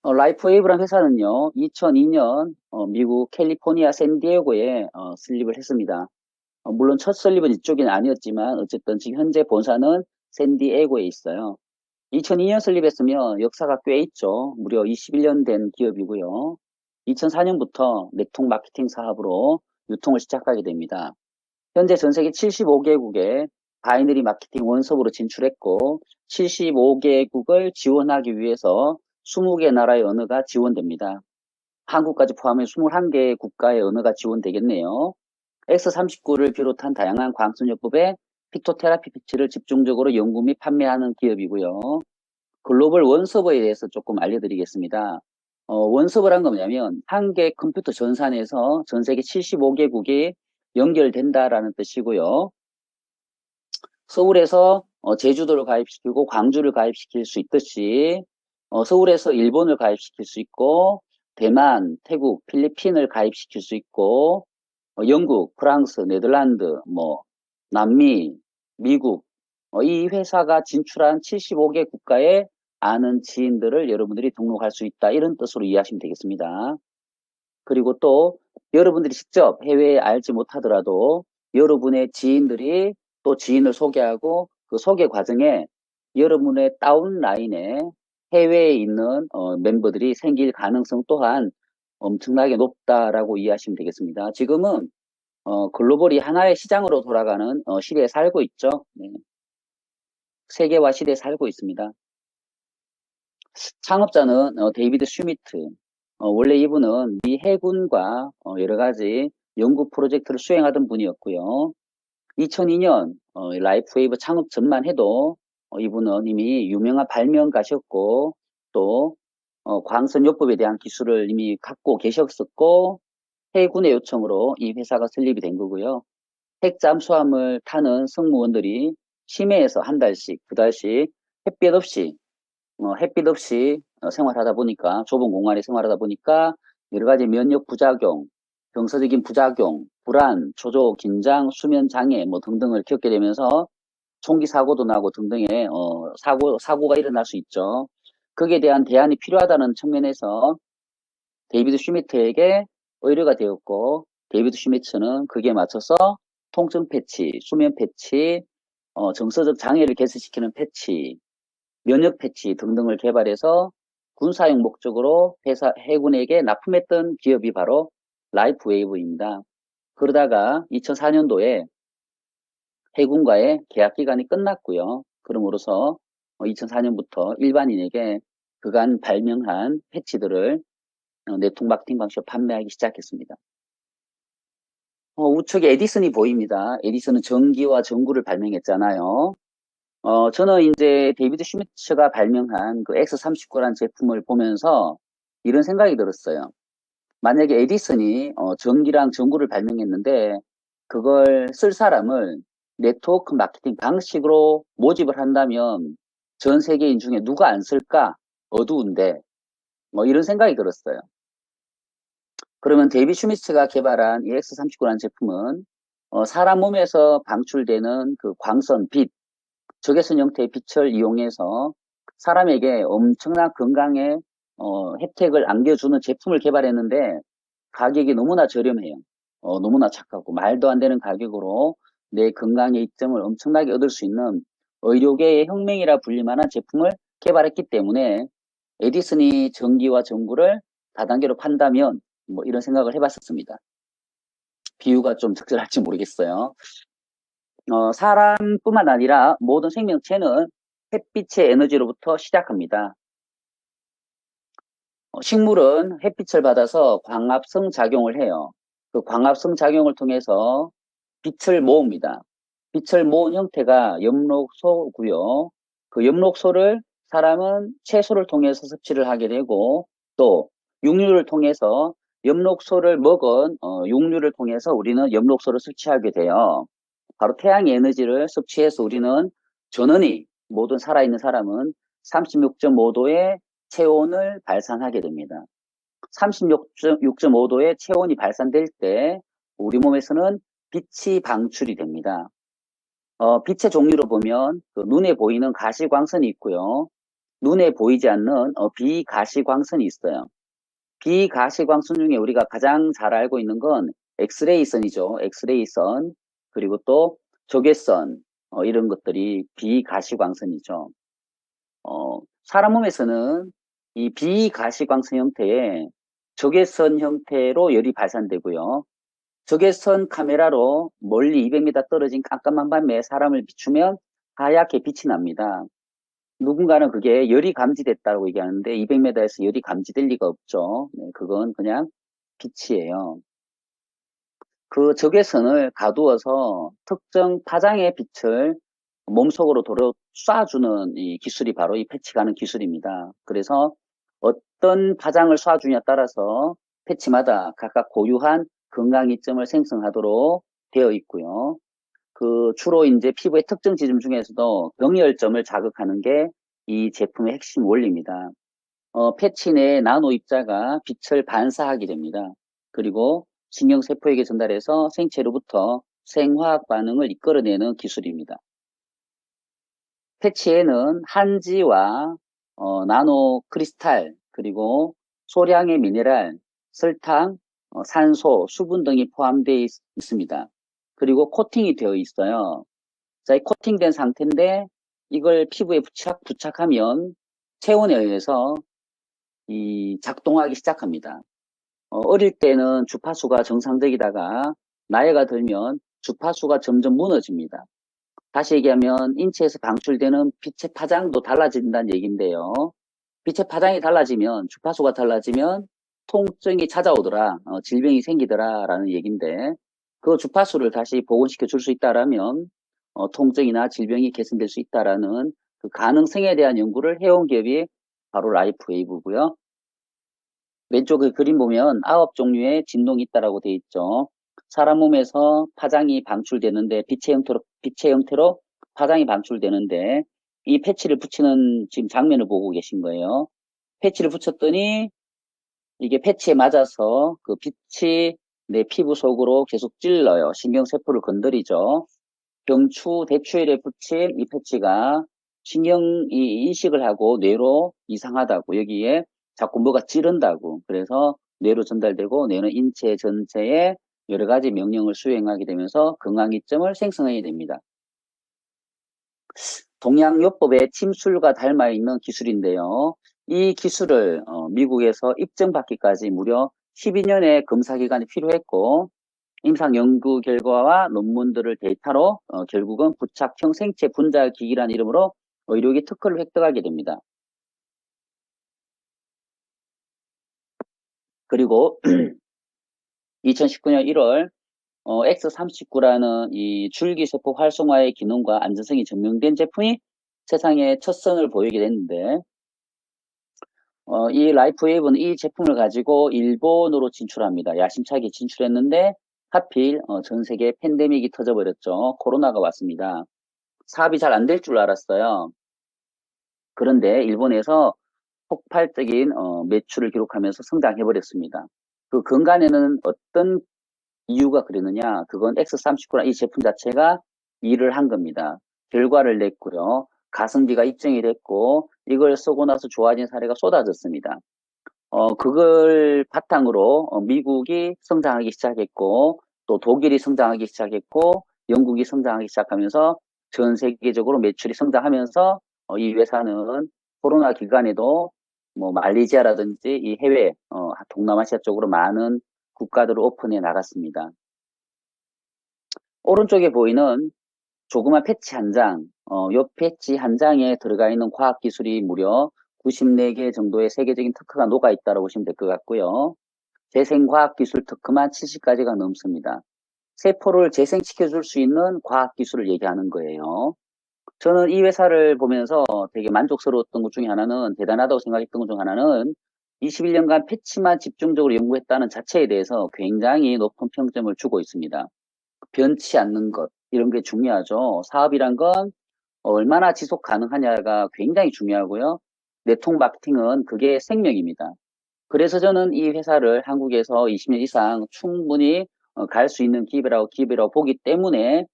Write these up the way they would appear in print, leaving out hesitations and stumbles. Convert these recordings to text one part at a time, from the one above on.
라이프웨이브란 회사는요, 2002년 미국 캘리포니아 샌디에고에 설립을 했습니다. 물론 첫 설립은 이쪽은 아니었지만 어쨌든 지금 현재 본사는 샌디에고에 있어요. 2002년 설립했으면 역사가 꽤 있죠. 무려 21년 된 기업이고요. 2004년부터 네트워크 마케팅 사업으로 유통을 시작하게 됩니다. 현재 전 세계 75개국에 바이너리 마케팅 원석으로 진출했고 75개국을 지원하기 위해서 20개 나라의 언어가 지원됩니다. 한국까지 포함해 21개의 국가의 언어가 지원되겠네요. X39를 비롯한 다양한 광선요법의 피토테라피 피치를 집중적으로 연구 및 판매하는 기업이고요. 글로벌 원서버에 대해서 조금 알려드리겠습니다. 원서버란 건 뭐냐면 한 개 컴퓨터 전산에서 전 세계 75개국이 연결된다라는 뜻이고요. 서울에서 제주도를 가입시키고 광주를 가입시킬 수 있듯이 서울에서 일본을 가입시킬 수 있고 대만, 태국, 필리핀을 가입시킬 수 있고 영국, 프랑스, 네덜란드, 남미, 미국 이 회사가 진출한 75개 국가에 아는 지인들을 여러분들이 등록할 수 있다. 이런 뜻으로 이해하시면 되겠습니다. 그리고 또 여러분들이 직접 해외에 알지 못하더라도 여러분의 지인들이 또 지인을 소개하고 그 소개 과정에 여러분의 다운라인에 해외에 있는 멤버들이 생길 가능성 또한 엄청나게 높다라고 이해하시면 되겠습니다. 지금은 글로벌이 하나의 시장으로 돌아가는 시대에 살고 있죠. 네. 세계화 시대에 살고 있습니다. 창업자는 데이비드 슈미트. 원래 이분은 미 해군과 여러 가지 연구 프로젝트를 수행하던 분이었고요. 2002년 라이프웨이브 창업 전만 해도 이분은 이미 유명한 발명가셨고 또 광선요법에 대한 기술을 이미 갖고 계셨었고 해군의 요청으로 이 회사가 설립이 된 거고요. 핵 잠수함을 타는 승무원들이 심해에서 한 달씩, 두 달씩 햇빛 없이 생활하다 보니까, 좁은 공간에 생활하다 보니까 여러 가지 면역 부작용, 정서적인 부작용, 불안, 초조, 긴장, 수면 장애 등등을 겪게 되면서 총기 사고도 나고 등등의 사고가 일어날 수 있죠. 거기에 대한 대안이 필요하다는 측면에서 데이비드 슈미트에게 의뢰가 되었고 데이비드 슈미트는 거기에 맞춰서 통증 패치, 수면 패치, 정서적 장애를 개선시키는 패치, 면역 패치 등등을 개발해서 군사용 목적으로 해군에게 납품했던 기업이 바로 라이프웨이브입니다. 그러다가 2004년도에 해군과의 계약 기간이 끝났고요. 그럼으로써 2004년부터 일반인에게 그간 발명한 패치들을 네트워크 마케팅 방식으로 판매하기 시작했습니다. 우측에 에디슨이 보입니다. 에디슨은 전기와 전구를 발명했잖아요. 저는 이제 데이비드 슈미츠가 발명한 그 X39라는 제품을 보면서 이런 생각이 들었어요. 만약에 에디슨이 전기랑 전구를 발명했는데 그걸 쓸 사람을 네트워크 마케팅 방식으로 모집을 한다면 전 세계인 중에 누가 안 쓸까? 어두운데 이런 생각이 들었어요. 그러면 데이비드 슈미츠가 개발한 이 X39라는 제품은 사람 몸에서 방출되는 그 광선, 빛, 적외선 형태의 빛을 이용해서 사람에게 엄청난 건강의 혜택을 안겨주는 제품을 개발했는데 가격이 너무나 저렴해요. 너무나 착하고 말도 안 되는 가격으로 내 건강의 이점을 엄청나게 얻을 수 있는 의료계의 혁명이라 불릴 만한 제품을 개발했기 때문에 에디슨이 전기와 전구를 다단계로 판다면 이런 생각을 해봤었습니다. 비유가 좀 적절할지 모르겠어요. 사람뿐만 아니라 모든 생명체는 햇빛의 에너지로부터 시작합니다. 식물은 햇빛을 받아서 광합성 작용을 해요. 그 광합성 작용을 통해서 빛을 모읍니다. 빛을 모은 형태가 엽록소고요. 그 엽록소를 사람은 채소를 통해서 섭취를 하게 되고 또 육류를 통해서 엽록소를 먹은 육류를 통해서 우리는 엽록소를 섭취하게 돼요. 바로 태양의 에너지를 섭취해서 우리는 전원이 모든 살아있는 사람은 36.5도의 체온을 발산하게 됩니다. 36.5도의 체온이 발산될 때 우리 몸에서는 빛이 방출이 됩니다. 빛의 종류로 보면 그 눈에 보이는 가시광선이 있고요. 눈에 보이지 않는 비가시광선이 있어요. 비가시광선 중에 우리가 가장 잘 알고 있는 건 엑스레이 선이죠. 엑스레이 선, 그리고 또 적외선, 이런 것들이 비가시광선이죠. 사람 몸에서는 이 비가시광선 형태의 적외선 형태로 열이 발산되고요. 적외선 카메라로 멀리 200m 떨어진 깜깜한 밤에 사람을 비추면 하얗게 빛이 납니다. 누군가는 그게 열이 감지됐다고 얘기하는데 200m에서 열이 감지될 리가 없죠. 네, 그건 그냥 빛이에요. 그 적외선을 가두어서 특정 파장의 빛을 몸속으로 도로 쏴주는 이 기술이 바로 이 패치가는 기술입니다. 그래서 어떤 파장을 쏴주냐에 따라서 패치마다 각각 고유한 건강 이점을 생성하도록 되어 있고요. 그 주로 이제 피부의 특정 지점 중에서도 병열점을 자극하는 게 이 제품의 핵심 원리입니다. 패치 내 나노 입자가 빛을 반사하게 됩니다. 그리고 신경세포에게 전달해서 생체로부터 생화학 반응을 이끌어내는 기술입니다. 패치에는 한지와 나노 크리스탈, 그리고 소량의 미네랄, 설탕, 산소, 수분 등이 포함되어 있습니다. 그리고 코팅이 되어 있어요. 자, 이 코팅된 상태인데 이걸 피부에 부착하면 체온에 의해서 이 작동하기 시작합니다. 어릴 때는 주파수가 정상적이다가 나이가 들면 주파수가 점점 무너집니다. 다시 얘기하면 인체에서 방출되는 빛의 파장도 달라진다는 얘기인데요. 빛의 파장이 달라지면, 주파수가 달라지면 통증이 찾아오더라, 질병이 생기더라 라는 얘기인데, 그 주파수를 다시 복원시켜 줄 수 있다라면 통증이나 질병이 개선될 수 있다라는 그 가능성에 대한 연구를 해온 기업이 바로 라이프웨이브고요. 왼쪽 그 그림 보면 9종류의 진동이 있다라고 되어 있죠. 사람 몸에서 파장이 방출되는데 빛의 형태로 파장이 방출되는데 이 패치를 붙이는 지금 장면을 보고 계신 거예요. 패치를 붙였더니 이게 패치에 맞아서 그 빛이 내 피부 속으로 계속 찔러요. 신경세포를 건드리죠. 경추 대추혈에 붙인 이 패치가 신경이 인식을 하고 뇌로 이상하다고, 여기에 자꾸 뭐가 찌른다고, 그래서 뇌로 전달되고 뇌는 인체 전체에 여러 가지 명령을 수행하게 되면서 건강이점을 생성하게 됩니다. 동양요법의 침술과 닮아 있는 기술인데요. 이 기술을 미국에서 입증받기까지 무려 12년의 검사 기간이 필요했고, 임상 연구 결과와 논문들을 데이터로 결국은 부착형 생체 분자 기기라는 이름으로 의료기 특허를 획득하게 됩니다. 그리고 2019년 1월 X39라는 이 줄기세포 활성화의 기능과 안전성이 증명된 제품이 세상에 첫 선을 보이게 됐는데, 이 라이프웨이브는 이 제품을 가지고 일본으로 진출합니다. 야심차게 진출했는데 하필 전 세계 팬데믹이 터져버렸죠. 코로나가 왔습니다. 사업이 잘 안 될 줄 알았어요. 그런데 일본에서 폭발적인 매출을 기록하면서 성장해버렸습니다. 그 근간에는 어떤 이유가 그랬느냐? 그건 X39라 이 제품 자체가 일을 한 겁니다. 결과를 냈고요. 가성비가 입증이 됐고 이걸 쓰고 나서 좋아진 사례가 쏟아졌습니다. 그걸 바탕으로 미국이 성장하기 시작했고 또 독일이 성장하기 시작했고 영국이 성장하기 시작하면서 전 세계적으로 매출이 성장하면서 이 회사는 코로나 기간에도 뭐 말레이시아라든지 이 해외 동남아시아 쪽으로 많은 국가들을 오픈해 나갔습니다. 오른쪽에 보이는 조그만 패치 한 장, 요 패치 한 장에 들어가 있는 과학 기술이 무려 94개 정도의 세계적인 특허가 녹아 있다고 보시면 될 것 같고요. 재생과학 기술 특허만 70가지가 넘습니다. 세포를 재생시켜 줄 수 있는 과학 기술을 얘기하는 거예요. 저는 이 회사를 보면서 되게 만족스러웠던 것 중에 하나는, 대단하다고 생각했던 것 중 하나는 21년간 패치만 집중적으로 연구했다는 자체에 대해서 굉장히 높은 평점을 주고 있습니다. 변치 않는 것, 이런 게 중요하죠. 사업이란 건 얼마나 지속 가능하냐가 굉장히 중요하고요. 네트워크 마케팅은 그게 생명입니다. 그래서 저는 이 회사를 한국에서 20년 이상 충분히 갈 수 있는 기업이라고 보기 때문에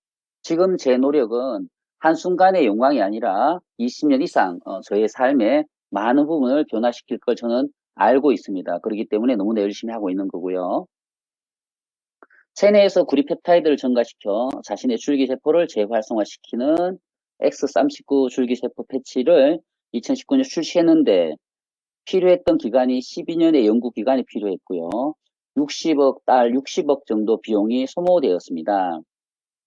지금 제 노력은 한순간의 영광이 아니라 20년 이상 저의 삶에 많은 부분을 변화시킬 걸 저는 알고 있습니다. 그렇기 때문에 너무나 열심히 하고 있는 거고요. 체내에서 구리펩타이드를 증가시켜 자신의 줄기세포를 재활성화시키는 X39 줄기세포 패치를 2019년 출시했는데 필요했던 기간이 12년의 연구 기간이 필요했고요. 60억 정도 비용이 소모되었습니다.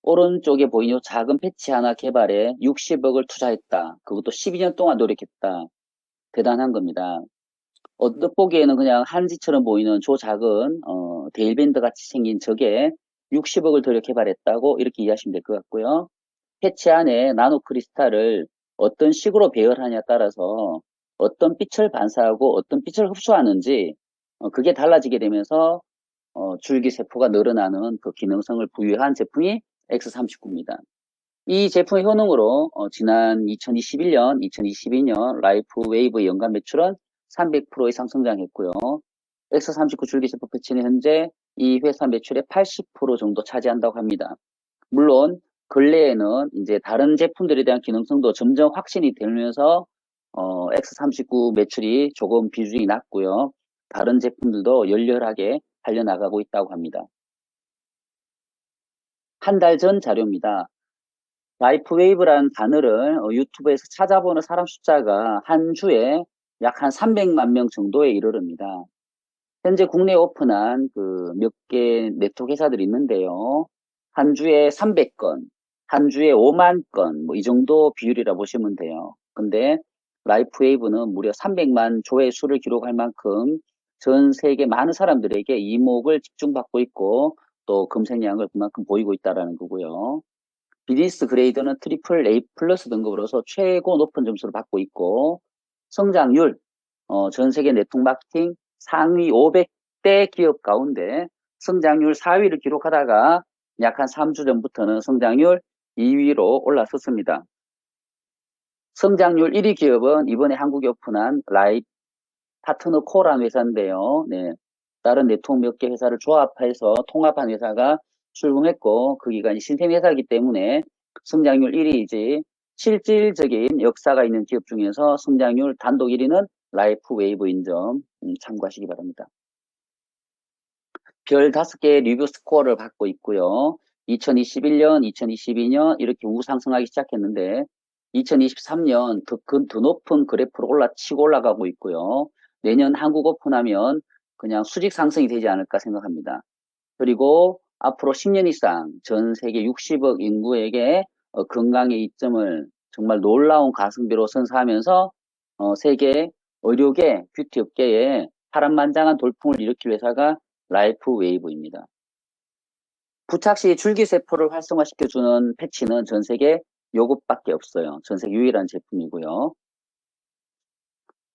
오른쪽에 보이는 작은 패치 하나 개발에 60억을 투자했다. 그것도 12년 동안 노력했다. 대단한 겁니다. 언뜻 보기에는 그냥 한지처럼 보이는 저 작은 데일밴드 같이 생긴 저게 60억을 들여 개발했다고 이렇게 이해하시면 될 것 같고요. 패치 안에 나노 크리스탈을 어떤 식으로 배열하냐에 따라서 어떤 빛을 반사하고 어떤 빛을 흡수하는지 그게 달라지게 되면서 줄기세포가 늘어나는 그 기능성을 부여한 제품이 X39입니다. 이 제품의 효능으로 지난 2021년, 2022년 라이프 웨이브 연간 매출은 300% 이상 성장했고요. X39 줄기세포 패치는 현재 이 회사 매출의 80% 정도 차지한다고 합니다. 물론 근래에는 이제 다른 제품들에 대한 기능성도 점점 확신이 되면서 X39 매출이 조금 비중이 낮고요. 다른 제품들도 열렬하게 달려나가고 있다고 합니다. 한 달 전 자료입니다. 라이프웨이브라는 단어를 유튜브에서 찾아보는 사람 숫자가 한 주에 약 한 300만 명 정도에 이르릅니다. 현재 국내에 오픈한 그 몇 개 네트워크 회사들이 있는데요. 한 주에 300건, 한 주에 5만 건, 뭐 이 정도 비율이라 보시면 돼요. 근데 라이프웨이브는 무려 300만 조회수를 기록할 만큼 전 세계 많은 사람들에게 이목을 집중받고 있고 또 검색량을 그만큼 보이고 있다는 거고요. 비즈니스 그레이드는 트리플 A 플러스 등급으로서 최고 높은 점수를 받고 있고 성장률, 전 세계 네트워크 마케팅 상위 500대 기업 가운데 성장률 4위를 기록하다가 약 한 3주 전부터는 성장률 2위로 올라섰습니다. 성장률 1위 기업은 이번에 한국에 오픈한 라이 파트너 코라는 회사인데요. 네, 다른 네트워크 몇 개 회사를 조합해서 통합한 회사가 출범했고 그 기간이 신생 회사이기 때문에 성장률 1위이지 실질적인 역사가 있는 기업 중에서 성장률 단독 1위는 라이프 웨이브인 점 참고하시기 바랍니다. 별 5개의 리뷰 스코어를 받고 있고요. 2021년, 2022년 이렇게 우상승하기 시작했는데 2023년 더 높은 그래프로 치고 올라가고 있고요. 내년 한국 오픈하면 그냥 수직 상승이 되지 않을까 생각합니다. 그리고 앞으로 10년 이상 전 세계 60억 인구에게 건강의 이점을 정말 놀라운 가성비로 선사하면서 세계 의료계, 뷰티 업계에 파란만장한 돌풍을 일으킬 회사가 라이프 웨이브입니다. 부착 시 줄기세포를 활성화시켜주는 패치는 전 세계 요것밖에 없어요. 전 세계 유일한 제품이고요.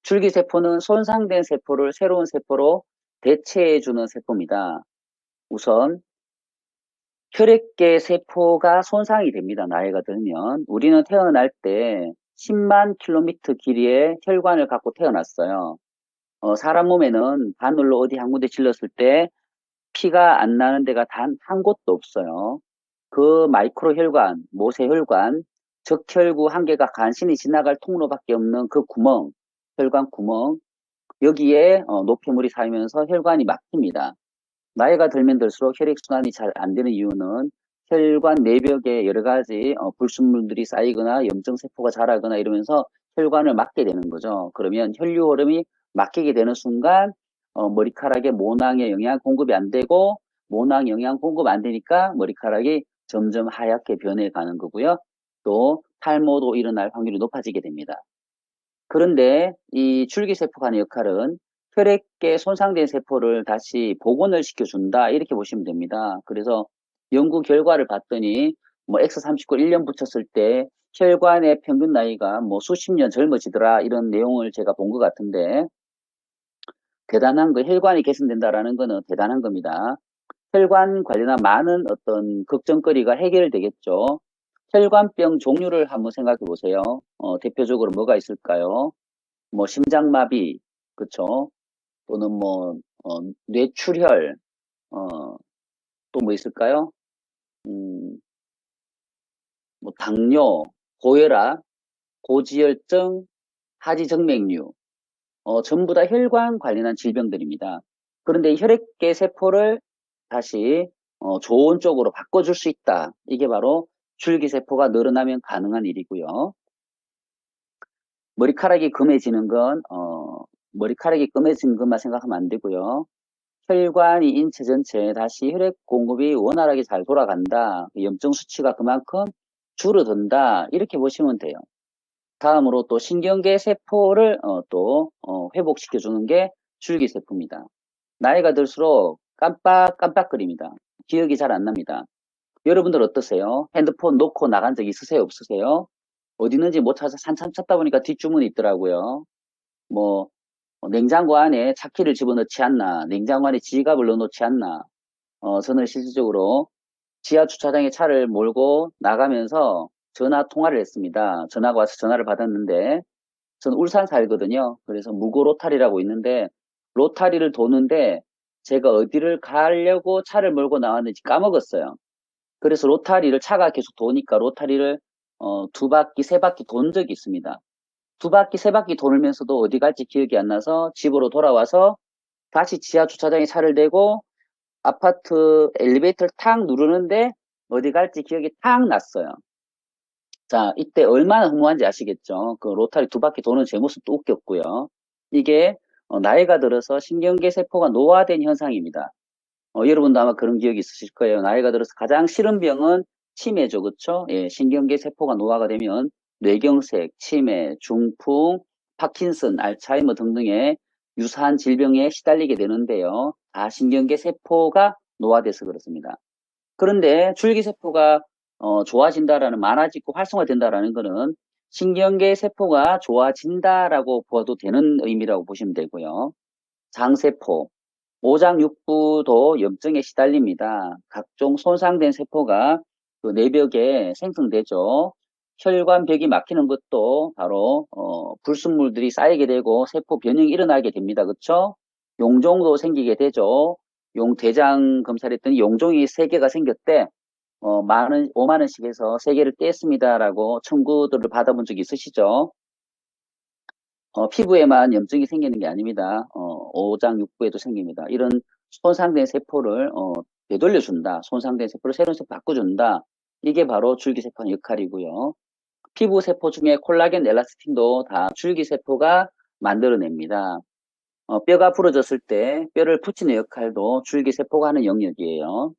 줄기세포는 손상된 세포를 새로운 세포로 대체해주는 세포입니다. 우선 혈액계 세포가 손상이 됩니다. 나이가 들면. 우리는 태어날 때 10만 킬로미터 길이의 혈관을 갖고 태어났어요. 사람 몸에는 바늘로 어디 한 군데 찔렀을 때 피가 안 나는 데가 단 한 곳도 없어요. 그 마이크로 혈관, 모세혈관, 적혈구 한 개가 간신히 지나갈 통로밖에 없는 그 구멍, 혈관 구멍, 여기에 노폐물이 쌓이면서 혈관이 막힙니다. 나이가 들면 들수록 혈액순환이 잘 안 되는 이유는 혈관 내벽에 여러 가지 불순물들이 쌓이거나 염증세포가 자라거나 이러면서 혈관을 막게 되는 거죠. 그러면 혈류 흐름이 막히게 되는 순간 머리카락에 모낭에 영양 공급이 안 되고 모낭 영양 공급 안 되니까 머리카락이 점점 하얗게 변해가는 거고요. 또 탈모도 일어날 확률이 높아지게 됩니다. 그런데 이 줄기세포가 하는 역할은 혈액계 손상된 세포를 다시 복원을 시켜준다 이렇게 보시면 됩니다. 그래서 연구 결과를 봤더니 뭐 X39 1년 붙였을 때 혈관의 평균 나이가 뭐 수십 년 젊어지더라 이런 내용을 제가 본 것 같은데 대단한 거 혈관이 개선된다라는 거는 대단한 겁니다. 혈관 관련한 많은 어떤 걱정거리가 해결되겠죠. 혈관병 종류를 한번 생각해 보세요. 대표적으로 뭐가 있을까요? 뭐 심장마비, 그쵸? 또는 뭐 뇌출혈, 또 뭐 있을까요? 음, 뭐 당뇨, 고혈압, 고지혈증, 하지정맥류, 전부 다 혈관 관련한 질병들입니다. 그런데 혈액계 세포를 다시 좋은 쪽으로 바꿔줄 수 있다. 이게 바로 줄기세포가 늘어나면 가능한 일이고요. 머리카락이 금해지는 건 머리카락이 금해지는 것만 생각하면 안 되고요. 혈관이 인체 전체에 다시 혈액 공급이 원활하게 잘 돌아간다. 염증 수치가 그만큼 줄어든다. 이렇게 보시면 돼요. 다음으로 또 신경계 세포를 회복시켜주는 게 줄기세포입니다. 나이가 들수록 깜빡깜빡거립니다. 기억이 잘 안 납니다. 여러분들 어떠세요? 핸드폰 놓고 나간 적 있으세요? 없으세요? 어디 있는지 못 찾아 한참 찾다 보니까 뒷주문이 있더라고요. 뭐 냉장고 안에 차키를 집어넣지 않나, 냉장고 안에 지갑을 넣어놓지 않나. 저는 실질적으로 지하 주차장에 차를 몰고 나가면서 전화 통화를 했습니다. 전화가 와서 전화를 받았는데 저는 울산 살거든요. 그래서 무고 로타리라고 있는데 로타리를 도는데 제가 어디를 가려고 차를 몰고 나왔는지 까먹었어요. 그래서 로타리를 차가 계속 도니까 로타리를 두 바퀴, 세 바퀴 돈 적이 있습니다. 두 바퀴, 세 바퀴 돌면서도 어디 갈지 기억이 안 나서 집으로 돌아와서 다시 지하 주차장에 차를 대고 아파트 엘리베이터를 탁 누르는데 어디 갈지 기억이 탁 났어요. 자, 이때 얼마나 허무한지 아시겠죠? 그 로타리 두 바퀴 도는 제 모습도 웃겼고요. 이게 나이가 들어서 신경계 세포가 노화된 현상입니다. 여러분도 아마 그런 기억이 있으실 거예요. 나이가 들어서 가장 싫은 병은 치매죠. 그렇죠? 예, 신경계 세포가 노화가 되면 뇌경색, 치매, 중풍, 파킨슨, 알츠하이머 등등의 유사한 질병에 시달리게 되는데요. 다 신경계 세포가 노화돼서 그렇습니다. 그런데 줄기세포가 좋아진다라는, 많아지고 활성화된다라는 것은 신경계 세포가 좋아진다라고 보아도 되는 의미라고 보시면 되고요. 장세포, 오장육부도 염증에 시달립니다. 각종 손상된 세포가 그 내벽에 생성되죠. 혈관벽이 막히는 것도 바로 불순물들이 쌓이게 되고 세포 변형이 일어나게 됩니다. 그렇죠? 용종도 생기게 되죠. 대장 검사를 했더니 용종이 3개가 생겼대. 5만 원씩 해서 3개를 떼었습니다라고 청구들을 받아본 적이 있으시죠? 피부에만 염증이 생기는 게 아닙니다. 오장육부에도 생깁니다. 이런 손상된 세포를 되돌려준다. 손상된 세포를 새로운 세포로 바꿔준다. 이게 바로 줄기세포의 역할이고요. 피부 세포 중에 콜라겐, 엘라스틴도 다 줄기세포가 만들어냅니다. 뼈가 부러졌을 때 뼈를 붙이는 역할도 줄기세포가 하는 영역이에요.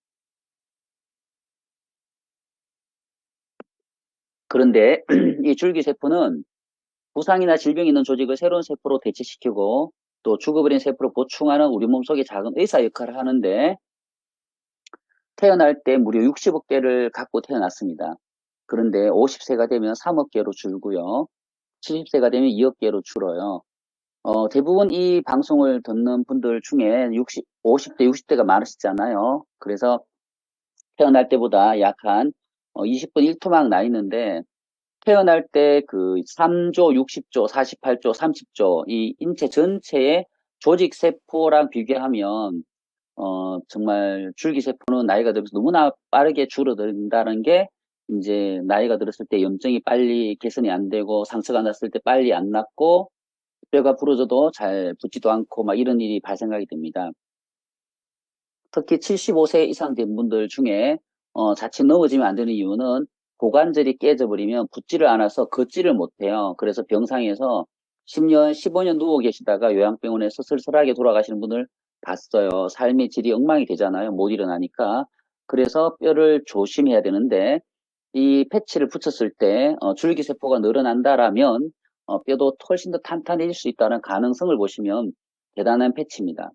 그런데 이 줄기세포는 부상이나 질병이 있는 조직을 새로운 세포로 대체시키고 또 죽어버린 세포로 보충하는 우리 몸속의 작은 의사 역할을 하는데 태어날 때 무려 60억 개를 갖고 태어났습니다. 그런데 50세가 되면 3억 개로 줄고요. 70세가 되면 2억 개로 줄어요. 대부분 이 방송을 듣는 분들 중에 50대, 60대가 많으시잖아요. 그래서 태어날 때보다 약 한 20분 1토막 나 있는데 태어날 때 그 3조, 60조, 48조, 30조 이 인체 전체의 조직 세포랑 비교하면 정말 줄기세포는 나이가 들면서 너무나 빠르게 줄어든다는 게 이제 나이가 들었을 때 염증이 빨리 개선이 안 되고 상처가 났을 때 빨리 안 낫고 뼈가 부러져도 잘 붙지도 않고 막 이런 일이 발생하게 됩니다. 특히 75세 이상 된 분들 중에 자칫 넘어지면 안 되는 이유는 고관절이 깨져버리면 붙지를 않아서 걷지를 못해요. 그래서 병상에서 10년, 15년 누워 계시다가 요양병원에서 슬슬하게 돌아가시는 분을 봤어요. 삶의 질이 엉망이 되잖아요. 못 일어나니까. 그래서 뼈를 조심해야 되는데 이 패치를 붙였을 때 줄기세포가 늘어난다라면 뼈도 훨씬 더 탄탄해질 수 있다는 가능성을 보시면 대단한 패치입니다.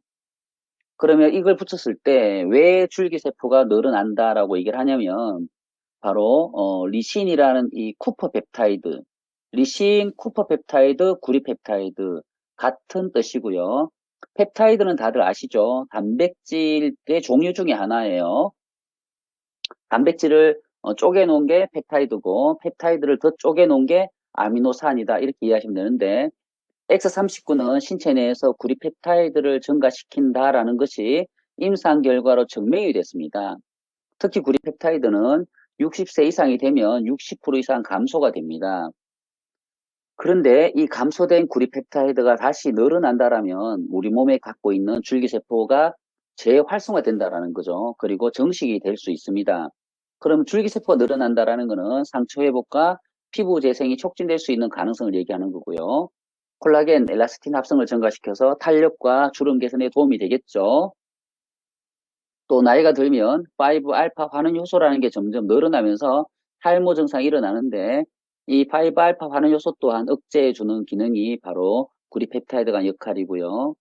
그러면 이걸 붙였을 때 왜 줄기세포가 늘어난다라고 얘기를 하냐면 바로 리신이라는 이 쿠퍼 펩타이드, 리신, 쿠퍼 펩타이드, 구리 펩타이드 같은 뜻이고요. 펩타이드는 다들 아시죠? 단백질의 종류 중에 하나예요. 단백질을 쪼개놓은 게 펩타이드고 펩타이드를 더 쪼개놓은 게 아미노산이다 이렇게 이해하시면 되는데 X39는 신체 내에서 구리펩타이드를 증가시킨다라는 것이 임상 결과로 증명이 됐습니다. 특히 구리펩타이드는 60세 이상이 되면 60% 이상 감소가 됩니다. 그런데 이 감소된 구리펩타이드가 다시 늘어난다라면 우리 몸에 갖고 있는 줄기세포가 재활성화된다라는 거죠. 그리고 정식이 될 수 있습니다. 그럼 줄기세포가 늘어난다라는 것은 상처 회복과 피부 재생이 촉진될 수 있는 가능성을 얘기하는 거고요. 콜라겐, 엘라스틴 합성을 증가시켜서 탄력과 주름 개선에 도움이 되겠죠. 또 나이가 들면 5알파 환원 효소라는 게 점점 늘어나면서 탈모 증상이 일어나는데 이 5알파 환원 효소 또한 억제해 주는 기능이 바로 구리펩타이드가 역할이고요.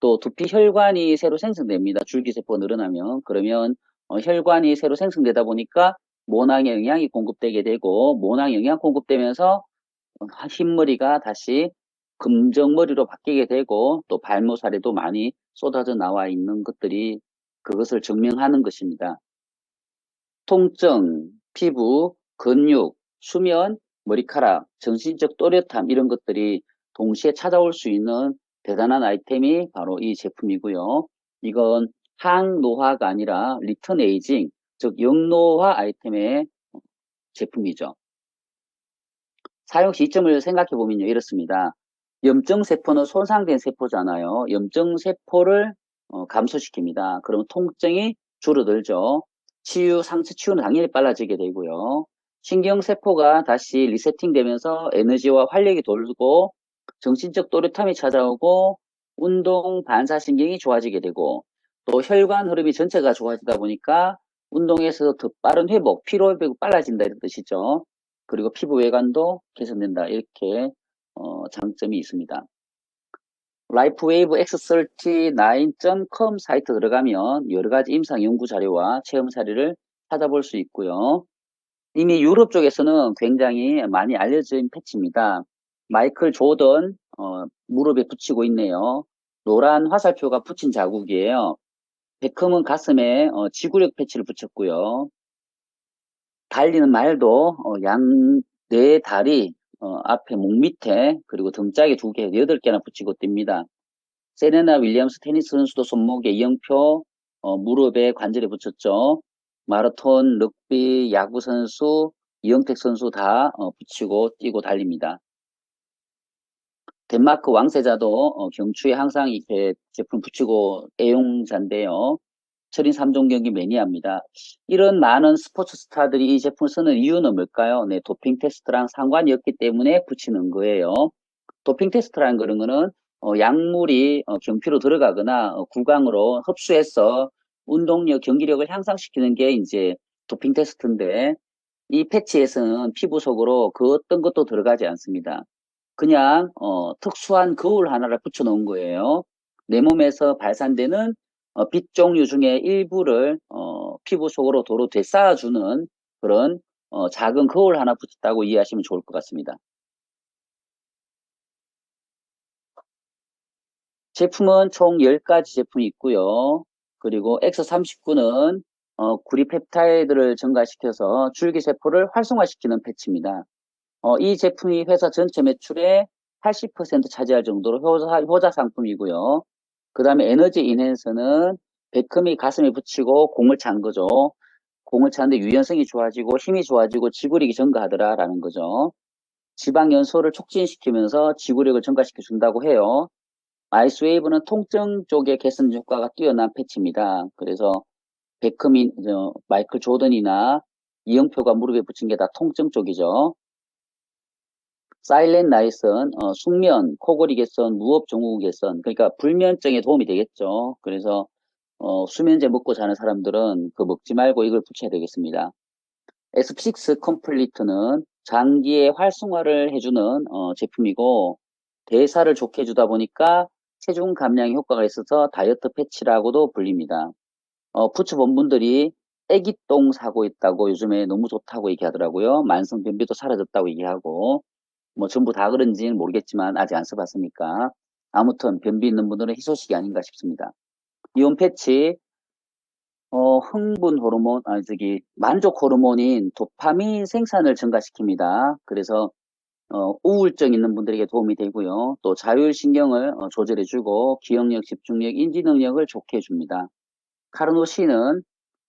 또 두피 혈관이 새로 생성됩니다. 줄기세포가 늘어나면. 그러면 혈관이 새로 생성되다 보니까 모낭에 영양이 공급되게 되고 모낭 영양 공급되면서 흰머리가 다시 금정머리로 바뀌게 되고 또 발모 사례도 많이 쏟아져 나와 있는 것들이 그것을 증명하는 것입니다. 통증, 피부, 근육, 수면, 머리카락, 정신적 또렷함 이런 것들이 동시에 찾아올 수 있는 대단한 아이템이 바로 이 제품이고요. 이건 항노화가 아니라 리턴 에이징, 즉 역노화 아이템의 제품이죠. 사용 시점을 생각해 보면요, 이렇습니다. 염증세포는 손상된 세포잖아요. 염증세포를 감소시킵니다. 그러면 통증이 줄어들죠. 상처 치유는 당연히 빨라지게 되고요. 신경세포가 다시 리세팅되면서 에너지와 활력이 돌고 정신적 또렷함이 찾아오고 운동 반사신경이 좋아지게 되고 또 혈관 흐름이 전체가 좋아지다 보니까 운동에서 더 빠른 회복, 피로 회복이 빨라진다 이런 뜻이죠. 그리고 피부 외관도 개선된다. 이렇게 장점이 있습니다. 라이프웨이브 x39.com 사이트 들어가면 여러 가지 임상 연구 자료와 체험 사례를 찾아볼 수 있고요. 이미 유럽 쪽에서는 굉장히 많이 알려진 패치입니다. 마이클 조던 무릎에 붙이고 있네요. 노란 화살표가 붙인 자국이에요. 베컴은 가슴에 지구력 패치를 붙였고요. 달리는 말도 네 다리 앞에 목 밑에 그리고 등짝에 2개, 8개나 붙이고 뜁니다. 세레나 윌리엄스 테니스 선수도 손목에 이영표 무릎에 관절에 붙였죠. 마라톤, 럭비, 야구 선수, 이영택 선수 다 붙이고 뛰고 달립니다. 덴마크 왕세자도 경추에 항상 이렇게 제품 붙이고 애용자인데요. 철인 3종 경기 매니아입니다. 이런 많은 스포츠 스타들이 이 제품을 쓰는 이유는 뭘까요? 네, 도핑 테스트랑 상관이 없기 때문에 붙이는 거예요. 도핑 테스트라는 거는 약물이 경피로 들어가거나 구강으로 흡수해서 운동력, 경기력을 향상시키는 게 이제 도핑 테스트인데 이 패치에서는 피부 속으로 그 어떤 것도 들어가지 않습니다. 그냥 특수한 거울 하나를 붙여 놓은 거예요. 내 몸에서 발산되는 빛 종류 중에 일부를 피부 속으로 도로 되쌓아주는 그런 작은 거울 하나 붙였다고 이해하시면 좋을 것 같습니다. 제품은 총 10가지 제품이 있고요. 그리고 X39는 구리펩타이드를 증가시켜서 줄기세포를 활성화시키는 패치입니다. 이 제품이 회사 전체 매출의 80% 차지할 정도로 효자 상품이고요. 그 다음에 에너지 인핸서는 베컴이 가슴에 붙이고 공을 찬 거죠. 공을 차는데 유연성이 좋아지고 힘이 좋아지고 지구력이 증가하더라라는 거죠. 지방 연소를 촉진시키면서 지구력을 증가시켜 준다고 해요. 아이스웨이브는 통증 쪽의 개선 효과가 뛰어난 패치입니다. 그래서 베컴이 마이클 조던이나 이영표가 무릎에 붙인 게 다 통증 쪽이죠. 사일렌 나이슨, 숙면, 코골이 개선, 무호흡 증후 개선, 그러니까 불면증에 도움이 되겠죠. 그래서 수면제 먹고 자는 사람들은 그 먹지 말고 이걸 붙여야 되겠습니다. S6 컴플리트는 장기의 활성화를 해주는 제품이고 대사를 좋게 해주다 보니까 체중 감량 효과가 있어서 다이어트 패치라고도 불립니다. 붙여본 분들이 애기똥 사고 있다고 요즘에 너무 좋다고 얘기하더라고요. 만성 변비도 사라졌다고 얘기하고 뭐 전부 다 그런지는 모르겠지만 아직 안 써봤으니까 아무튼 변비 있는 분들은 희소식이 아닌가 싶습니다. 이온 패치 흥분 호르몬 만족 호르몬인 도파민 생산을 증가시킵니다. 그래서 우울증 있는 분들에게 도움이 되고요. 또 자율신경을 조절해주고 기억력, 집중력, 인지 능력을 좋게 해줍니다. 카르노신은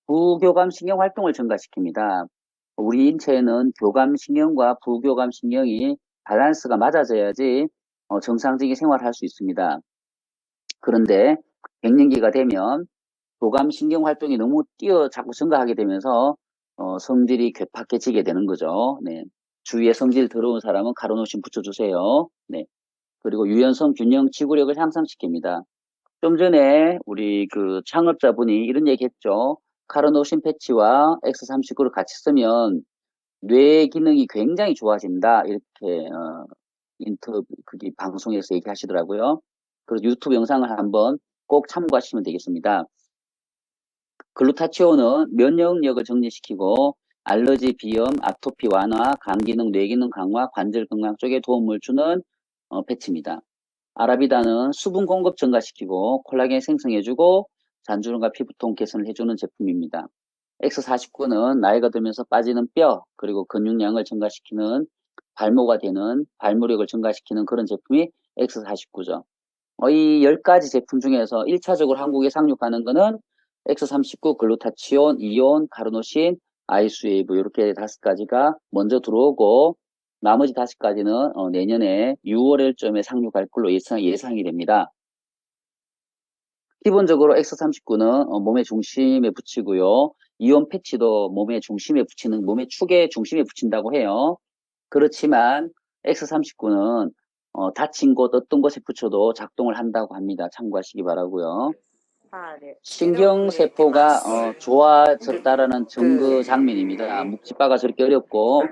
부교감 신경 활동을 증가시킵니다. 우리 인체에는 교감 신경과 부교감 신경이 밸런스가 맞아져야지 정상적인 생활을 할 수 있습니다. 그런데 갱년기가 되면 교감 신경 활동이 너무 자꾸 증가하게 되면서 성질이 괴팍해지게 되는 거죠. 네. 주위에 성질 더러운 사람은 가로놓으신 붙여주세요. 네. 그리고 유연성, 균형, 지구력을 향상시킵니다. 좀 전에 우리 그 창업자분이 이런 얘기 했죠. 카르노신 패치와 X39를 같이 쓰면 뇌 기능이 굉장히 좋아진다. 이렇게 그게 방송에서 얘기하시더라고요. 그래서 유튜브 영상을 한번 꼭 참고하시면 되겠습니다. 글루타치온은 면역력을 정리시키고 알러지, 비염, 아토피 완화, 간 기능, 뇌 기능 강화, 관절 건강 쪽에 도움을 주는 패치입니다. 아라비다는 수분 공급 증가시키고 콜라겐 생성해주고 잔주름과 피부통 개선을 해주는 제품입니다. X49는 나이가 들면서 빠지는 뼈 그리고 근육량을 증가시키는 발모가 되는 발모력을 증가시키는 그런 제품이 X49죠. 이 10가지 제품 중에서 1차적으로 한국에 상륙하는 거는 X39, 글루타치온, 이온, 카르노신, 아이스웨이브 이렇게 5가지가 먼저 들어오고 나머지 5가지는 내년에 6월쯤에 상륙할 걸로 예상이 됩니다. 기본적으로 X39는 몸의 중심에 붙이고요. 이온 패치도 몸의 중심에 붙이는, 몸의 축의 중심에 붙인다고 해요. 그렇지만 X39는 다친 곳 어떤 곳에 붙여도 작동을 한다고 합니다. 참고하시기 바라고요. 아, 네. 신경세포가 좋아졌다라는 증거 장면입니다. 묵지바가 저렇게 어렵고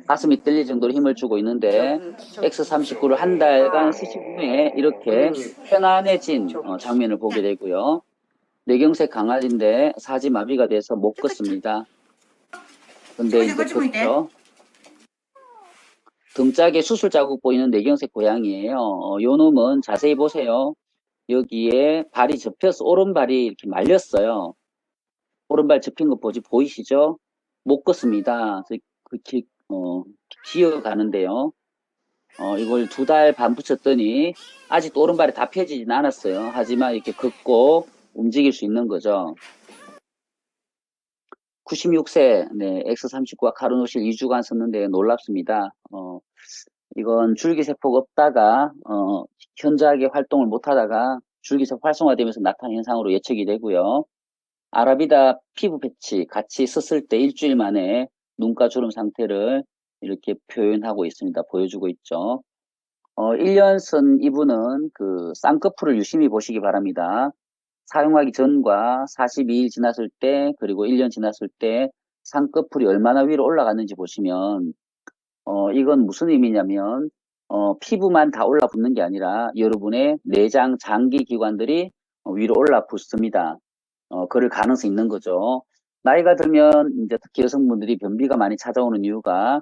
가슴이 떨릴 정도로 힘을 주고 있는데 X39를 한 달간 쓰신 후에 이렇게 편안해진 장면을 보게 되고요. 뇌경색 강아지인데 사지마비가 돼서 못 걷습니다. 근데 이제 걷죠. 등짝에 수술 자국 보이는 뇌경색 고양이에요. 요 놈은 자세히 보세요. 여기에 발이 접혀서 오른발이 이렇게 말렸어요. 오른발 접힌 거 보이시죠? 못 걷습니다. 기어가는데요. 이걸 2달 반 붙였더니 아직도 오른발이 다 펴지진 않았어요. 하지만 이렇게 걷고 움직일 수 있는 거죠. 96세, 네, X39와 카르노실 2주간 썼는데 놀랍습니다. 이건 줄기세포가 없다가, 현저하게 활동을 못 하다가 줄기세포 활성화되면서 나타나는 현상으로 예측이 되고요. 아라비다 피부 패치 같이 썼을 때 일주일 만에 눈가 주름 상태를 이렇게 표현하고 있습니다. 보여주고 있죠. 1년 쓴 이분은 그 쌍꺼풀을 유심히 보시기 바랍니다. 사용하기 전과 42일 지났을 때 그리고 1년 지났을 때 쌍꺼풀이 얼마나 위로 올라갔는지 보시면 이건 무슨 의미냐면 피부만 다 올라붙는 게 아니라 여러분의 내장 장기 기관들이 위로 올라붙습니다. 그럴 가능성이 있는 거죠. 나이가 들면 이제 특히 여성분들이 변비가 많이 찾아오는 이유가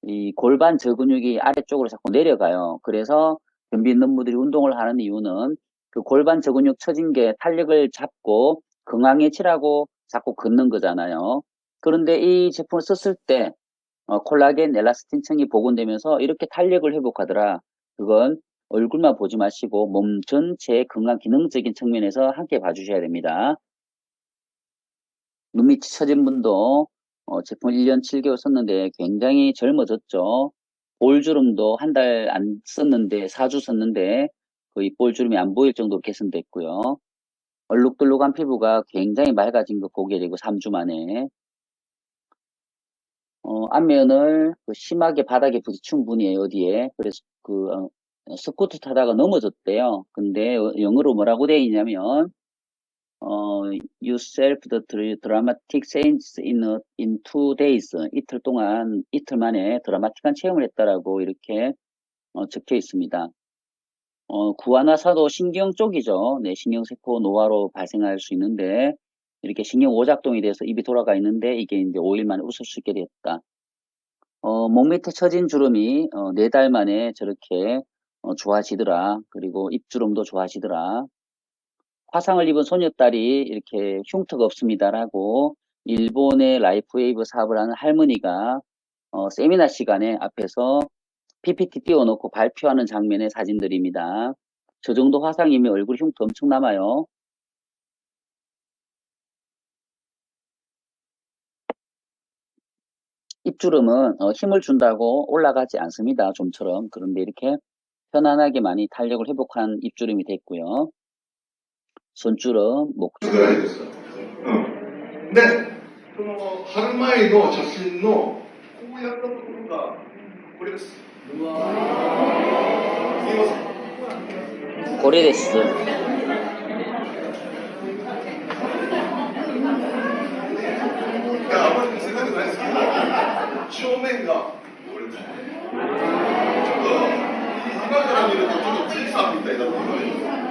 이 골반 저근육이 아래쪽으로 자꾸 내려가요. 그래서 변비 있는 분들이 운동을 하는 이유는 그 골반 저근육 처진 게 탄력을 잡고 건강해지라고 자꾸 걷는 거잖아요. 그런데 이 제품을 썼을 때 콜라겐, 엘라스틴층이 복원되면서 이렇게 탄력을 회복하더라. 그건 얼굴만 보지 마시고 몸 전체의 건강 기능적인 측면에서 함께 봐주셔야 됩니다. 눈밑이 처진 분도 제품 1년 7개월 썼는데 굉장히 젊어졌죠. 볼주름도 한 달 안 썼는데 4주 썼는데 거의 볼주름이 안 보일 정도로 개선됐고요. 얼룩덜룩한 피부가 굉장히 맑아진 거 보게 되고 3주 만에 안면을 심하게 바닥에 부딪힌 분이에요. 어디에. 그래서 스쿠터 타다가 넘어졌대요. 근데 영어로 뭐라고 되어 있냐면 you self the dramatic changes in 2 days. 이틀 만에 드라마틱한 체험을 했다라고 이렇게 적혀 있습니다. 구안화사도 신경 쪽이죠. 네, 신경세포 노화로 발생할 수 있는데 이렇게 신경 오작동이 돼서 입이 돌아가 있는데 이게 이제 5일 만에 웃을 수 있게 됐다. 몸 밑에 처진 주름이 4달 만에 저렇게 좋아지더라. 그리고 입주름도 좋아지더라. 화상을 입은 소녀딸이 이렇게 흉터가 없습니다라고 일본의 라이프웨이브 사업을 하는 할머니가 세미나 시간에 앞에서 PPT 띄워놓고 발표하는 장면의 사진들입니다. 저 정도 화상이면 얼굴 흉터 엄청 남아요. 입주름은 힘을 준다고 올라가지 않습니다. 좀처럼. 그런데 이렇게 편안하게 많이 탄력을 회복한 입주름이 됐고요. 손주름, ぐらい 목주름. ですか。で、その貼る前の写真のこうやったところがこれです。見えますか。 고레데스. いや、あんまり見せたくないですけど、正面がこれです。ちょっと今から見るとちょっとじいさんみたいだと思います。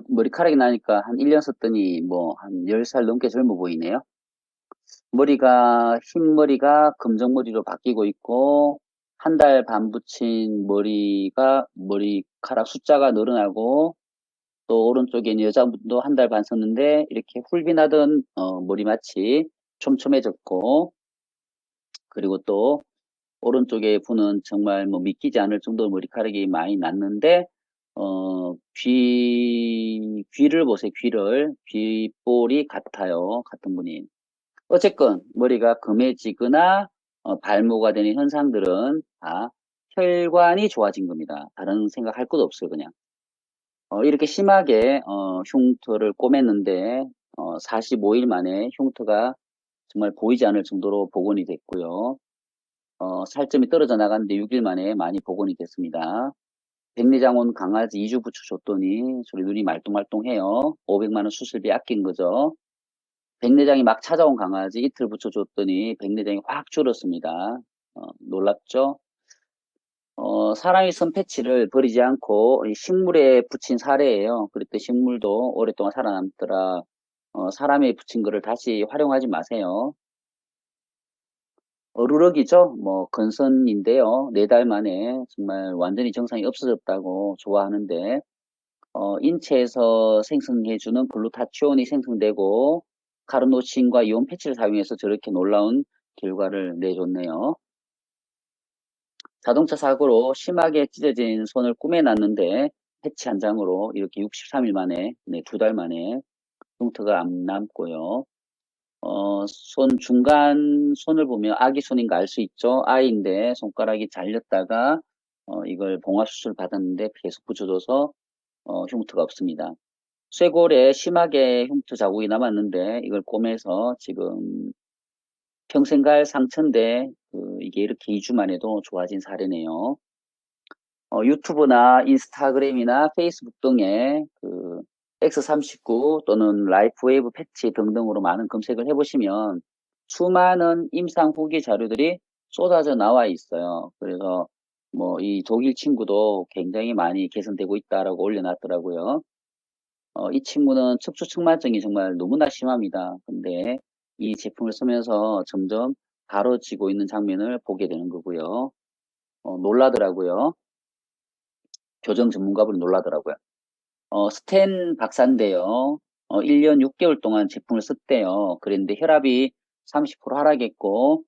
머리카락이 나니까 한 1년 썼더니 뭐 한 10살 넘게 젊어 보이네요. 머리가 흰머리가 금정머리로 바뀌고 있고 한 달 반 붙인 머리카락 숫자가 늘어나고 또 오른쪽에 여자분도 한 달 반 썼는데 이렇게 훌빈하던 머리맡이 촘촘해졌고 그리고 또 오른쪽에 분은 정말 뭐 믿기지 않을 정도로 머리카락이 많이 났는데 귀를 보세요. 귀볼이 같아요. 같은 분이. 어쨌건 머리가 금해지거나 발모가 되는 현상들은 다 혈관이 좋아진 겁니다. 다른 생각할 것도 없어요. 그냥 이렇게 심하게 흉터를 꼬맸는데 45일 만에 흉터가 정말 보이지 않을 정도로 복원이 됐고요. 살점이 떨어져 나갔는데 6일 만에 많이 복원이 됐습니다. 백내장 온 강아지 2주 붙여줬더니 소리 눈이 말똥말똥해요. 500만 원 수술비 아낀 거죠. 백내장이 막 찾아온 강아지 이틀 붙여줬더니 백내장이 확 줄었습니다. 놀랍죠? 사람이 쓴 패치를 버리지 않고 식물에 붙인 사례예요. 그럴 때 식물도 오랫동안 살아남더라. 사람에 붙인 거를 다시 활용하지 마세요. 어루럭이죠? 뭐 건선인데요. 4달 만에 정말 완전히 정상이 없어졌다고 좋아하는데 인체에서 생성해주는 글루타치온이 생성되고 카르노신과 이온 패치를 사용해서 저렇게 놀라운 결과를 내줬네요. 자동차 사고로 심하게 찢어진 손을 꾸며놨는데 패치 한 장으로 이렇게 63일 만에, 네, 2달 만에 흉터가 안 남고요. 중간 손을 보면 아기 손인가 알 수 있죠? 아이인데 손가락이 잘렸다가 이걸 봉합수술 받았는데 계속 붙여줘서 흉터가 없습니다. 쇄골에 심하게 흉터 자국이 남았는데 이걸 꼬매서 지금 평생 갈 상처인데 이게 이렇게 2주만 해도 좋아진 사례네요. 유튜브나 인스타그램이나 페이스북 등에 X39 또는 라이프웨이브 패치 등등으로 많은 검색을 해보시면 수많은 임상 후기 자료들이 쏟아져 나와 있어요. 그래서 뭐 이 독일 친구도 굉장히 많이 개선되고 있다라고 올려놨더라고요. 이 친구는 척추측만증이 정말 너무나 심합니다. 근데 이 제품을 쓰면서 점점 바로지고 있는 장면을 보게 되는 거고요. 놀라더라고요. 교정 전문가분이 놀라더라고요. 스텐 박사인데요. 1년 6개월 동안 제품을 썼대요. 그랬는데 혈압이 30% 하락했고,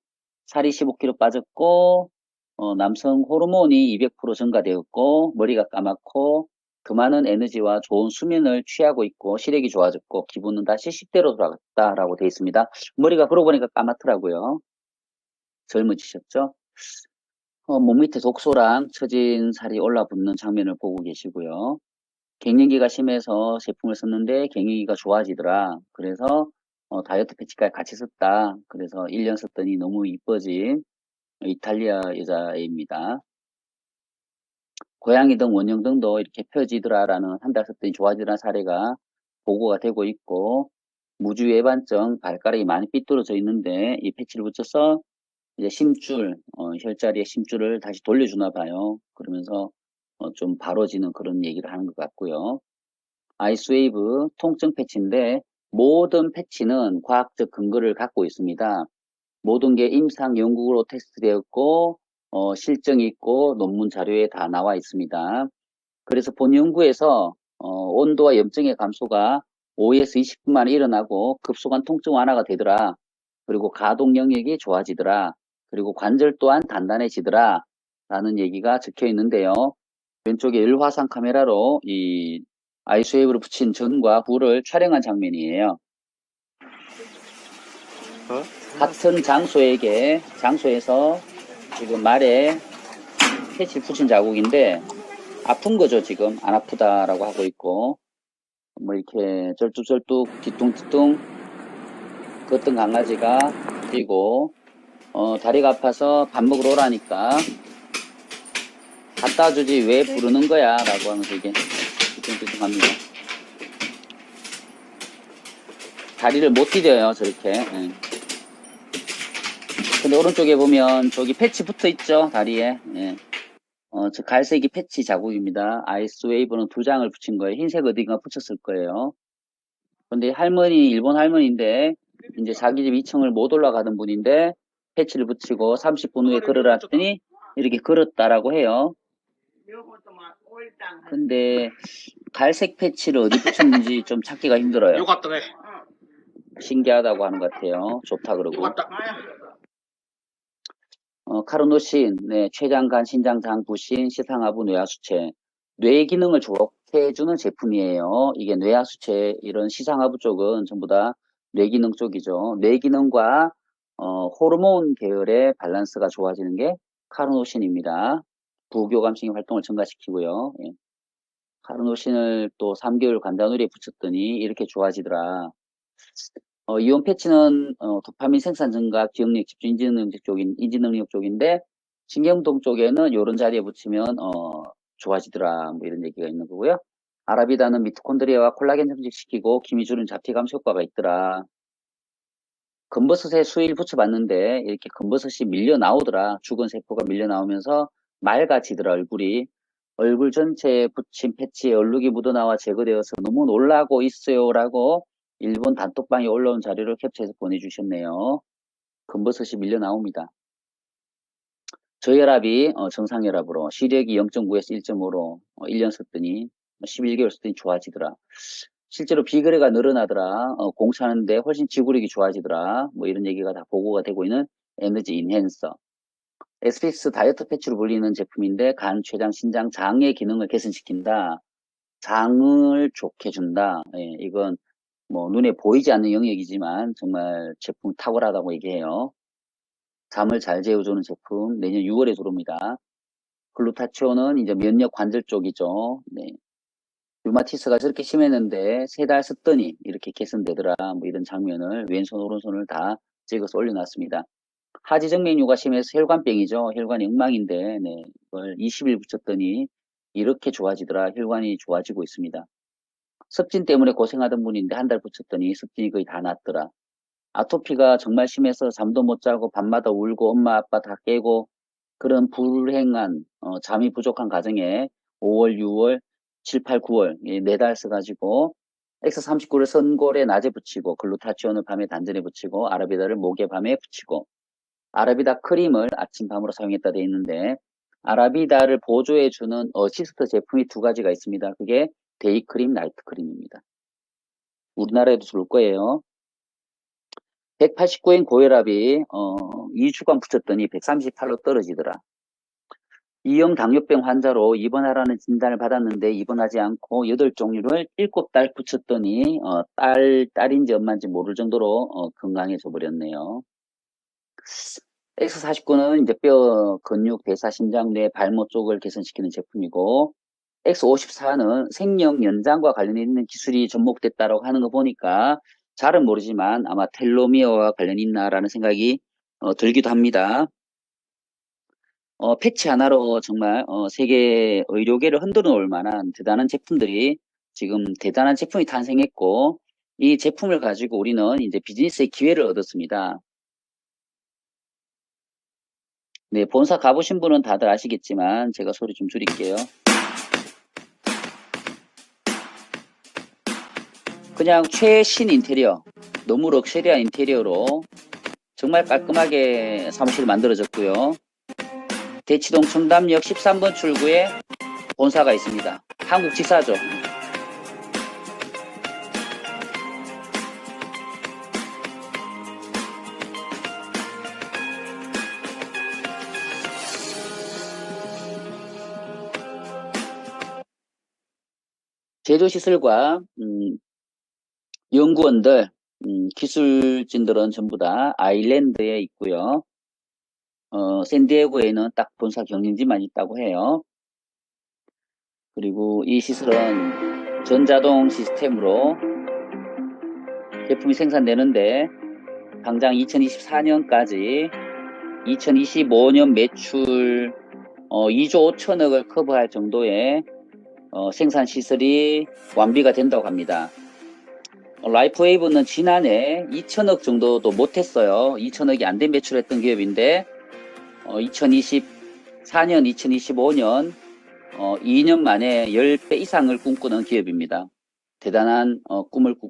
살이 15kg 빠졌고, 남성 호르몬이 200% 증가되었고, 머리가 까맣고, 그 많은 에너지와 좋은 수면을 취하고 있고, 시력이 좋아졌고, 기분은 다시 10대로 돌아갔다라고 되어 있습니다. 머리가 그러고 보니까 까맣더라고요. 젊어지셨죠? 몸 밑에 독소랑 처진 살이 올라붙는 장면을 보고 계시고요. 갱년기가 심해서 제품을 썼는데 갱년기가 좋아지더라. 그래서 다이어트 패치까지 같이 썼다. 그래서 1년 썼더니 너무 이뻐진 이탈리아 여자입니다. 고양이 등 원형 등도 이렇게 펴지더라라는 한 달 썼더니 좋아지더라는 사례가 보고가 되고 있고 무주 외반증 발가락이 많이 삐뚤어져 있는데 이 패치를 붙여서 이제 심줄, 혈자리의 심줄을 다시 돌려주나 봐요. 그러면서 좀 바로지는 그런 얘기를 하는 것 같고요. 아이스웨이브 통증 패치인데 모든 패치는 과학적 근거를 갖고 있습니다. 모든 게 임상 연구로 테스트되었고 실증이 있고 논문 자료에 다 나와 있습니다. 그래서 본 연구에서 온도와 염증의 감소가 5에서 20분 만에 일어나고 급속한 통증 완화가 되더라. 그리고 가동 영역이 좋아지더라. 그리고 관절 또한 단단해지더라. 라는 얘기가 적혀 있는데요. 왼쪽에 열화상 카메라로 이 아이스웨이브를 붙인 전과 후를 촬영한 장면이에요. 같은 장소에서 지금 말에 패치 붙인 자국인데 아픈 거죠. 지금 안 아프다라고 하고 있고 뭐 이렇게 쩔뚝쩔뚝 뒤뚱뒤뚱 걷던 강아지가 뛰고 다리가 아파서 밥 먹으러 오라니까 갖다 주지 왜 부르는 거야 라고 하면서 이게 뒤뚱뒤뚱합니다. 다리를 못 디뎌요 저렇게. 예. 근데 오른쪽에 보면 저기 패치 붙어 있죠 다리에. 예. 저 갈색이 패치 자국입니다. 아이스 웨이브는 2장을 붙인 거예요. 흰색 어디가 붙였을 거예요. 근데 할머니, 일본 할머니인데, 이제 자기 집 2층을 못 올라가던 분인데, 패치를 붙이고 30분 후에 걸어놨더니, 이렇게 걸었다라고 해요. 근데, 갈색 패치를 어디 붙였는지 좀 찾기가 힘들어요. 신기하다고 하는 것 같아요. 좋다 그러고. 카르노신, 네, 췌장간, 신장, 장, 부신, 시상하부, 뇌하수체. 뇌 기능을 좋게 해주는 제품이에요. 이게 뇌하수체, 이런 시상하부 쪽은 전부 다 뇌 기능 쪽이죠. 뇌 기능과, 호르몬 계열의 밸런스가 좋아지는 게 카르노신입니다. 부교감性활동을 증가시키고요. 예. 카르노신을 또 3개월 관자놀이에 붙였더니 이렇게 좋아지더라. 이온 패치는 도파민 생산 증가, 기억력, 집중, 인지 능력 쪽인데 신경동 쪽에는 이런 자리에 붙이면 좋아지더라. 뭐 이런 얘기가 있는 거고요. 아라비다는 미토콘드리아와 콜라겐 증식시키고 기미 주는 잡티 감소 효과가 있더라. 검버섯에 수일 붙여봤는데 이렇게 검버섯이 밀려 나오더라. 죽은 세포가 밀려 나오면서 맑아지더라 얼굴이. 얼굴 전체에 붙인 패치에 얼룩이 묻어나와 제거되어서 너무 놀라고 있어요라고 일본 단톡방에 올라온 자료를 캡처해서 보내주셨네요. 검버섯이 밀려 나옵니다. 저혈압이 정상혈압으로 시력이 0.9에서 1.5로 1년 썼더니 11개월 썼더니 좋아지더라. 실제로 비거래가 늘어나더라. 공차하는데 훨씬 지구력이 좋아지더라. 뭐 이런 얘기가 다 보고가 되고 있는 에너지 인핸서. 에스피스 다이어트 패치로 불리는 제품인데 간, 췌장, 신장, 장의 기능을 개선시킨다. 장을 좋게 준다. 예, 이건 뭐 눈에 보이지 않는 영역이지만 정말 제품 탁월하다고 얘기해요. 잠을 잘 재워주는 제품 내년 6월에 들어옵니다. 글루타치온은 이제 면역 관절 쪽이죠. 네. 류마티스가 저렇게 심했는데 3달 썼더니 이렇게 개선되더라. 뭐 이런 장면을 왼손 오른손을 다 찍어서 올려놨습니다. 하지정맥류가 심해서 혈관병이죠. 혈관이 엉망인데 네, 이걸 20일 붙였더니 이렇게 좋아지더라. 혈관이 좋아지고 있습니다. 습진 때문에 고생하던 분인데 한 달 붙였더니 습진이 거의 다 났더라. 아토피가 정말 심해서 잠도 못 자고 밤마다 울고 엄마 아빠 다 깨고 그런 불행한 잠이 부족한 가정에 5월, 6월, 7, 8, 9월 4달 써가지고 X39를 선골에 낮에 붙이고 글루타치온을 밤에 단전에 붙이고 아라비다를 목에 밤에 붙이고 아라비다 크림을 아침 밤으로 사용했다 되어 있는데 아라비다를 보조해주는 어시스트 제품이 2가지가 있습니다. 그게 데이크림, 나이트크림입니다. 우리나라에도 줄 거예요. 189엔 고혈압이 2주간 붙였더니 138로 떨어지더라. 이형 당뇨병 환자로 입원하라는 진단을 받았는데 입원하지 않고 8종류를 7달 붙였더니 딸인지 엄마인지 모를 정도로 건강해져 버렸네요. X49는 이제 뼈, 근육, 대사, 심장, 뇌, 발목 쪽을 개선시키는 제품이고 X54는 생명 연장과 관련이 있는 기술이 접목됐다고 하는 거 보니까 잘은 모르지만 아마 텔로미어와 관련이 있나라는 생각이 들기도 합니다. 패치 하나로 정말 세계 의료계를 흔들어 놓을 만한 대단한 제품들이 지금 대단한 제품이 탄생했고 이 제품을 가지고 우리는 이제 비즈니스의 기회를 얻었습니다. 네, 본사 가보신 분은 다들 아시겠지만 제가 소리 좀 줄일게요. 그냥 최신 인테리어, 너무 럭셔리한 인테리어로 정말 깔끔하게 사무실이 만들어졌고요. 대치동 청담역 13번 출구에 본사가 있습니다. 한국 지사죠. 제조시설과 연구원들 기술진들은 전부 다 아일랜드에 있고요. 샌디에고에는 딱 본사 경영진만 있다고 해요. 그리고 이 시설은 전자동 시스템으로 제품이 생산되는데 당장 2024년까지 2025년 매출 2조 5천억을 커버할 정도의 생산 시설이 완비가 된다고 합니다. 라이프웨이브는 지난해 2천억 정도도 못했어요. 2천억이 안 된 매출했던 기업인데 2024년, 2025년 2년 만에 10배 이상을 꿈꾸는 기업입니다. 대단한 꿈을